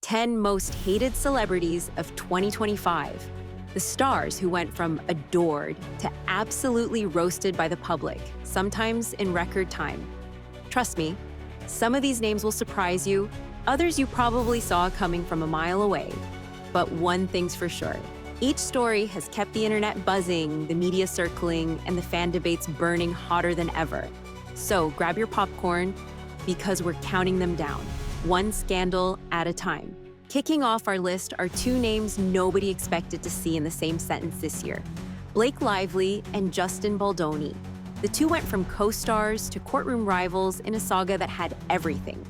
10 most hated celebrities of 2025. The stars who went from adored to absolutely roasted by the public, sometimes in record time. Trust me, some of these names will surprise you, others you probably saw coming from a mile away. But one thing's for sure, each story has kept the internet buzzing, the media circling, and the fan debates burning hotter than ever. So grab your popcorn, because we're counting them down, one scandal at a time. Kicking off our list are two names nobody expected to see in the same sentence this year: Blake Lively and Justin Baldoni. The two went from co-stars to courtroom rivals in a saga that had everything: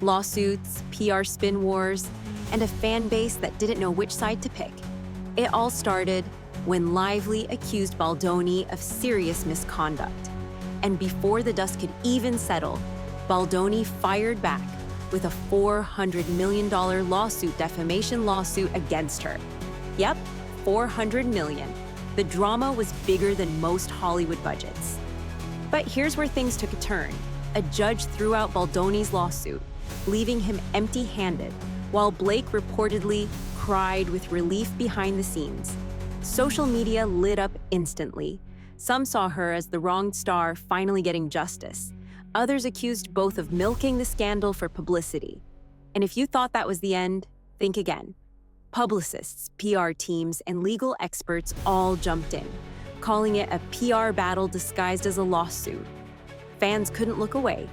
lawsuits, PR spin wars, and a fan base that didn't know which side to pick. It all started when Lively accused Baldoni of serious misconduct. And before the dust could even settle, Baldoni fired back with a $400 million defamation lawsuit against her. Yep, $400 million. The drama was bigger than most Hollywood budgets. But here's where things took a turn. A judge threw out Baldoni's lawsuit, leaving him empty-handed, while Blake reportedly cried with relief behind the scenes. Social media lit up instantly. Some saw her as the wronged star finally getting justice. Others accused both of milking the scandal for publicity. And if you thought that was the end, think again. Publicists, PR teams, and legal experts all jumped in, calling it a PR battle disguised as a lawsuit. Fans couldn't look away,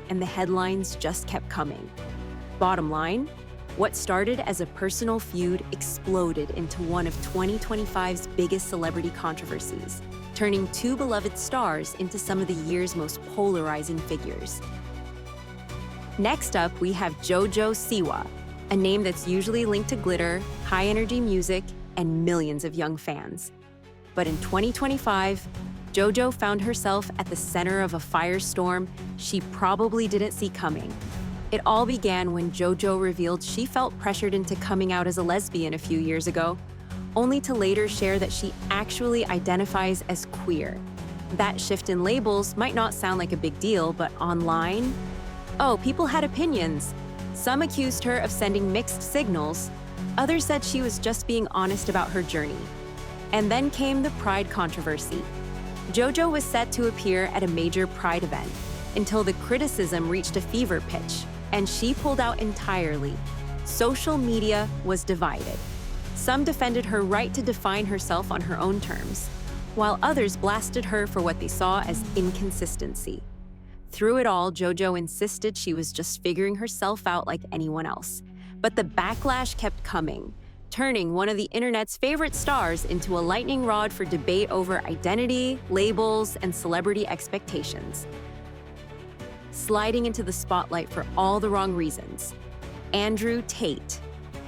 and the headlines just kept coming. Bottom line, what started as a personal feud exploded into one of 2025's biggest celebrity controversies, turning two beloved stars into some of the year's most polarizing figures. Next up, we have JoJo Siwa, a name that's usually linked to glitter, high-energy music, and millions of young fans. But in 2025, JoJo found herself at the center of a firestorm she probably didn't see coming. It all began when JoJo revealed she felt pressured into coming out as a lesbian a few years ago, only to later share that she actually identifies as queer. That shift in labels might not sound like a big deal, but online? Oh, people had opinions. Some accused her of sending mixed signals. Others said she was just being honest about her journey. And then came the Pride controversy. JoJo was set to appear at a major Pride event until the criticism reached a fever pitch, and she pulled out entirely. Social media was divided. Some defended her right to define herself on her own terms, while others blasted her for what they saw as inconsistency. Through it all, JoJo insisted she was just figuring herself out like anyone else. But the backlash kept coming, turning one of the internet's favorite stars into a lightning rod for debate over identity, labels, and celebrity expectations. Sliding into the spotlight for all the wrong reasons. Andrew Tate.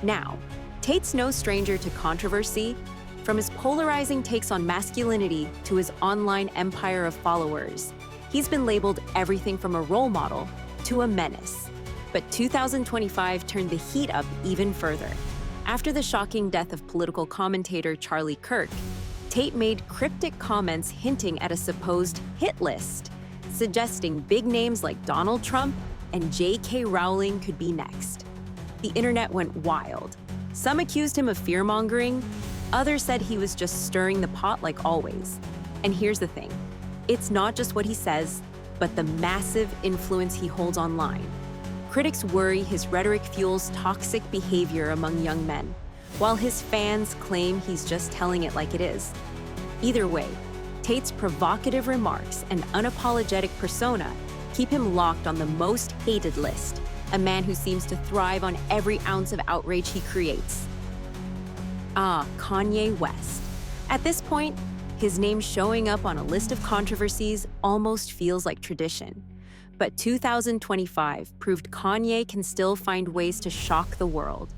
Now, Tate's no stranger to controversy. From his polarizing takes on masculinity to his online empire of followers, he's been labeled everything from a role model to a menace. But 2025 turned the heat up even further. After the shocking death of political commentator Charlie Kirk, Tate made cryptic comments hinting at a supposed hit list, suggesting big names like Donald Trump and J.K. Rowling could be next. The internet went wild. Some accused him of fear-mongering, others said he was just stirring the pot like always. And here's the thing, it's not just what he says, but the massive influence he holds online. Critics worry his rhetoric fuels toxic behavior among young men, while his fans claim he's just telling it like it is. Either way, Tate's provocative remarks and unapologetic persona keep him locked on the most hated list, a man who seems to thrive on every ounce of outrage he creates. Kanye West. At this point, his name showing up on a list of controversies almost feels like tradition. But 2025 proved Kanye can still find ways to shock the world.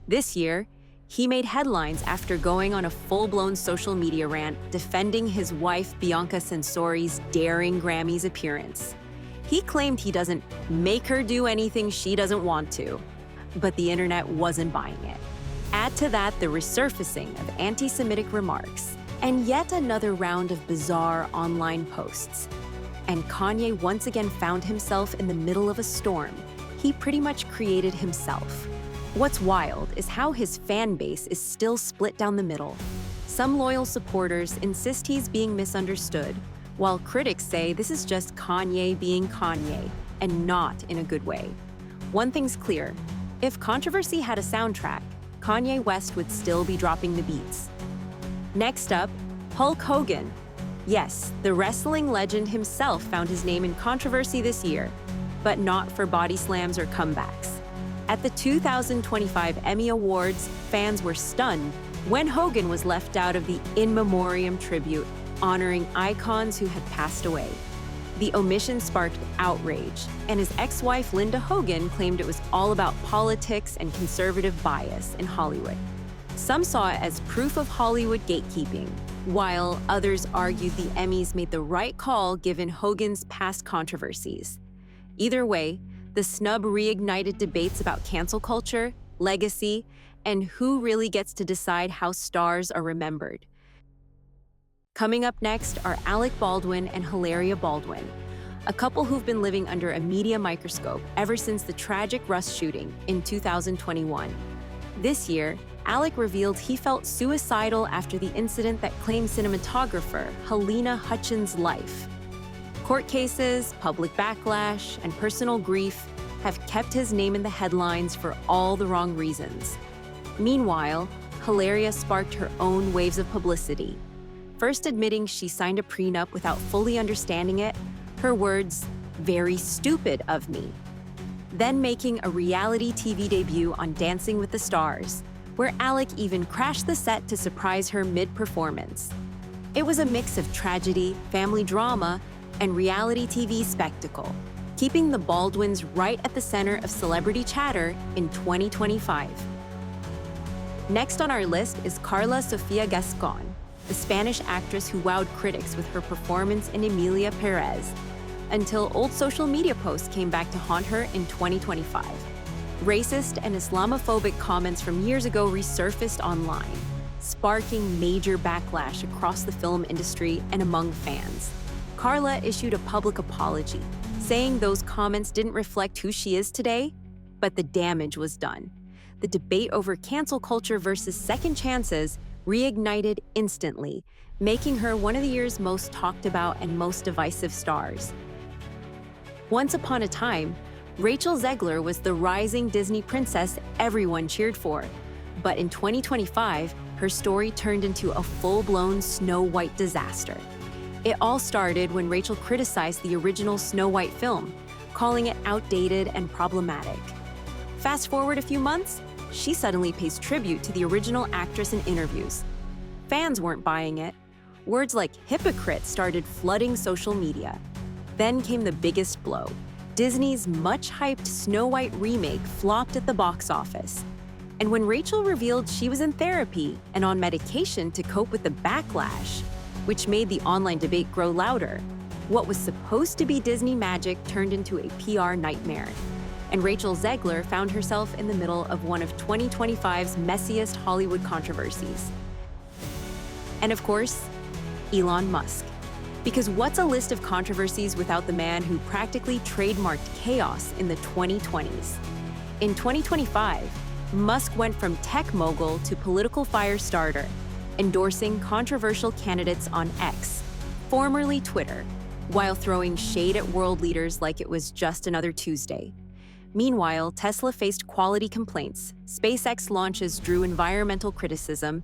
This year, he made headlines after going on a full-blown social media rant defending his wife Bianca Censori's daring Grammys appearance. He claimed he doesn't make her do anything she doesn't want to, but the internet wasn't buying it. Add to that the resurfacing of anti-Semitic remarks, and yet another round of bizarre online posts. And Kanye once again found himself in the middle of a storm he pretty much created himself. What's wild is how his fan base is still split down the middle. Some loyal supporters insist he's being misunderstood, while critics say this is just Kanye being Kanye, and not in a good way. One thing's clear: if controversy had a soundtrack, Kanye West would still be dropping the beats. Next up, Hulk Hogan. Yes, the wrestling legend himself found his name in controversy this year, but not for body slams or comebacks. At the 2025 Emmy Awards, fans were stunned when Hogan was left out of the In Memoriam tribute honoring icons who had passed away. The omission sparked outrage, and his ex-wife Linda Hogan claimed it was all about politics and conservative bias in Hollywood. Some saw it as proof of Hollywood gatekeeping, while others argued the Emmys made the right call given Hogan's past controversies. Either way, the snub reignited debates about cancel culture, legacy, and who really gets to decide how stars are remembered. Coming up next are Alec Baldwin and Hilaria Baldwin, a couple who've been living under a media microscope ever since the tragic Rust shooting in 2021. This year, Alec revealed he felt suicidal after the incident that claimed cinematographer Helena Hutchins' life. Court cases, public backlash, and personal grief have kept his name in the headlines for all the wrong reasons. Meanwhile, Hilaria sparked her own waves of publicity. First admitting she signed a prenup without fully understanding it, her words, "very stupid of me." Then making a reality TV debut on Dancing with the Stars, where Alec even crashed the set to surprise her mid-performance. It was a mix of tragedy, family drama, and reality TV spectacle, keeping the Baldwins right at the center of celebrity chatter in 2025. Next on our list is Carla Sofia Gascon, the Spanish actress who wowed critics with her performance in Emilia Perez, until old social media posts came back to haunt her in 2025. Racist and Islamophobic comments from years ago resurfaced online, sparking major backlash across the film industry and among fans. Carla issued a public apology, saying those comments didn't reflect who she is today, but the damage was done. The debate over cancel culture versus second chances reignited instantly, making her one of the year's most talked about and most divisive stars. Once upon a time, Rachel Zegler was the rising Disney princess everyone cheered for. But in 2025, her story turned into a full-blown Snow White disaster. It all started when Rachel criticized the original Snow White film, calling it outdated and problematic. Fast forward a few months, she suddenly pays tribute to the original actress in interviews. Fans weren't buying it. Words like hypocrite started flooding social media. Then came the biggest blow. Disney's much-hyped Snow White remake flopped at the box office. And when Rachel revealed she was in therapy and on medication to cope with the backlash, which made the online debate grow louder, what was supposed to be Disney magic turned into a PR nightmare. And Rachel Zegler found herself in the middle of one of 2025's messiest Hollywood controversies. And of course, Elon Musk. Because what's a list of controversies without the man who practically trademarked chaos in the 2020s? In 2025, Musk went from tech mogul to political fire starter, endorsing controversial candidates on X, formerly Twitter, while throwing shade at world leaders like it was just another Tuesday. Meanwhile, Tesla faced quality complaints, SpaceX launches drew environmental criticism,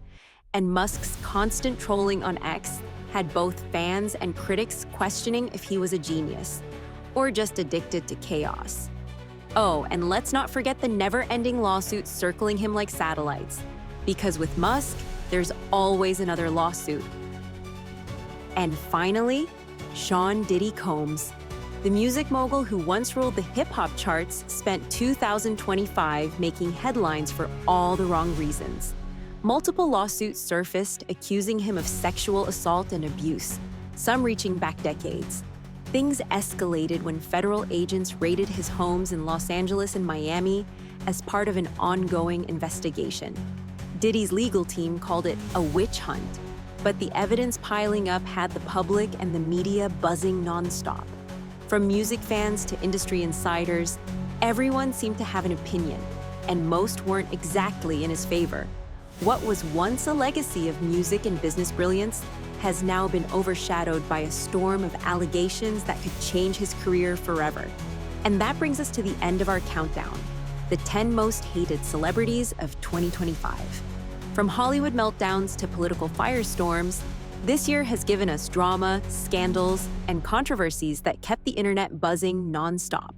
and Musk's constant trolling on X had both fans and critics questioning if he was a genius, or just addicted to chaos. Oh, and let's not forget the never-ending lawsuits circling him like satellites, because with Musk, there's always another lawsuit. And finally, Sean Diddy Combs. The music mogul who once ruled the hip-hop charts spent 2025 making headlines for all the wrong reasons. Multiple lawsuits surfaced accusing him of sexual assault and abuse, some reaching back decades. Things escalated when federal agents raided his homes in Los Angeles and Miami as part of an ongoing investigation. Diddy's legal team called it a witch hunt, but the evidence piling up had the public and the media buzzing nonstop. From music fans to industry insiders, everyone seemed to have an opinion. and most weren't exactly in his favor. What was once a legacy of music and business brilliance has now been overshadowed by a storm of allegations that could change his career forever. And that brings us to the end of our countdown, the 10 most hated celebrities of 2025. From Hollywood meltdowns to political firestorms, this year has given us drama, scandals, and controversies that kept the internet buzzing nonstop.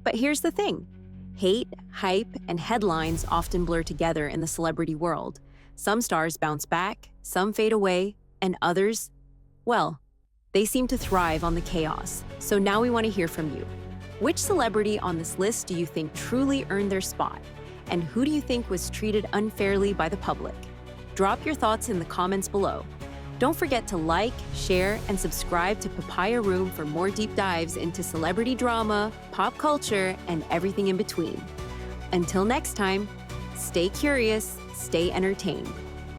But here's the thing. Hate, hype, and headlines often blur together in the celebrity world. Some stars bounce back, some fade away, and others, well, they seem to thrive on the chaos. So now we want to hear from you. Which celebrity on this list do you think truly earned their spot? And who do you think was treated unfairly by the public? Drop your thoughts in the comments below. Don't forget to like, share, and subscribe to Papaya Room for more deep dives into celebrity drama, pop culture, and everything in between. Until next time, stay curious, stay entertained.